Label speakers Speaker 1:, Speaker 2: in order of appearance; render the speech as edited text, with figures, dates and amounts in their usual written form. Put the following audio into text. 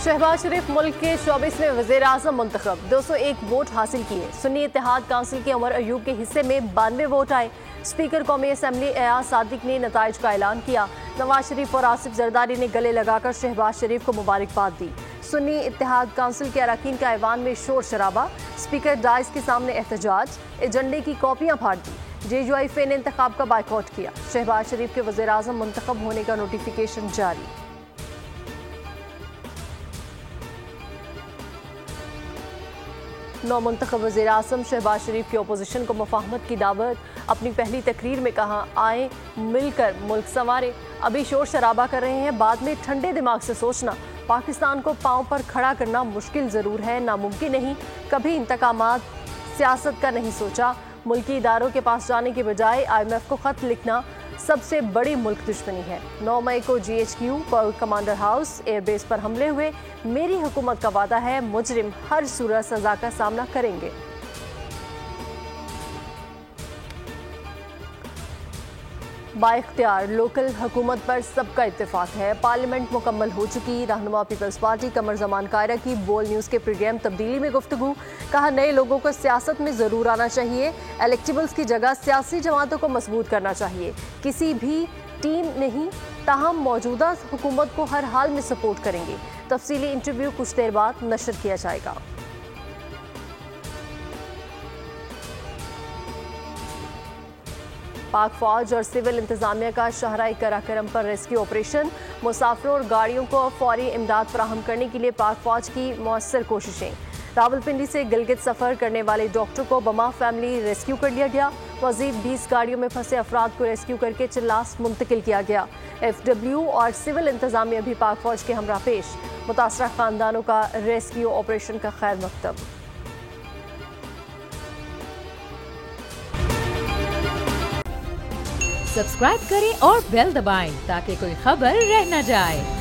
Speaker 1: शहबाज शरीफ मुल्क के 24वें वज़ीर-ए-आज़म मुंतखब, 201 वोट हासिल किए। सुन्नी इत्तेहाद काउंसिल के उमर अयूब के हिस्से में 92 वोट आए। स्पीकर कौमी असम्बली एयाज सादिक ने नताइज का ऐलान किया। नवाज शरीफ और आसिफ जरदारी ने गले लगाकर शहबाज शरीफ को मुबारकबाद दी। सुन्नी इत्तेहाद काउंसिल के अरकान का ऐवान में शोर शराबा, स्पीकर डाइस के सामने एहतजाज, एजेंडे की कॉपियां फाड़ दी। JUIF ने इंतखाब का बाइकआउट किया। शहबाज शरीफ के वज़ीर-ए-आज़म मुंतखब होने का नोटिफिकेशन जारी। नौ मुंतखब वज़ीर-ए-आज़म शहबाज शरीफ की अपोजिशन को मुफाहमत की दावत। अपनी पहली तकरीर में कहा, आए मिलकर मुल्क संवारे। अभी शोर शराबा कर रहे हैं, बाद में ठंडे दिमाग से सोचना। पाकिस्तान को पांव पर खड़ा करना मुश्किल ज़रूर है, नामुमकिन नहीं। कभी इंतकामात सियासत का नहीं सोचा। मुल्की इदारों के पास जाने के बजाय IMF को ख़त लिखना सबसे बड़ी मुल्क दुश्मनी है। 9 मई को GHQ कमांडर हाउस एयरबेस पर हमले हुए। मेरी हुकूमत का वादा है, मुजरिम हर सूरत सजा का सामना करेंगे। बाइख्तियार लोकल हुकूमत पर सबका इत्तेफाक है। पार्लियामेंट मुकम्मल हो चुकी। रहनुमा पीपल्स पार्टी कमर जमान कायरा की बोल न्यूज़ के प्रोग्राम तब्दीली में गुफ्तगू। कहा, नए लोगों को सियासत में ज़रूर आना चाहिए। इलेक्टेबल्स की जगह सियासी जमातों को मजबूत करना चाहिए। किसी भी टीम नहीं, ताहम मौजूदा हुकूमत को हर हाल में सपोर्ट करेंगे। तफसीली इंटरव्यू कुछ देर बाद नशर किया जाएगा। पाक फौज और सिविल इंतजामिया का शाहराह कराकरम पर रेस्क्यू ऑपरेशन। मुसाफिरों और गाड़ियों को फौरी इमदाद फराहम करने के लिए पाक फौज की मौसर कोशिशें। रावलपिंडी से गिलगित सफ़र करने वाले डॉक्टर को बमा फैमिली रेस्क्यू कर लिया गया। मज़ीद 20 गाड़ियों में फंसे अफराद को रेस्क्यू करके चिल्लास मुंतकिल किया गया। FW और सिविल इंतजामिया भी पाक फौज के हमरा पेश। मुतासरा खानदानों का रेस्क्यू ऑपरेशन का खैर मकतब।
Speaker 2: सब्सक्राइब करें और बेल दबाएं ताकि कोई खबर रह न जाए।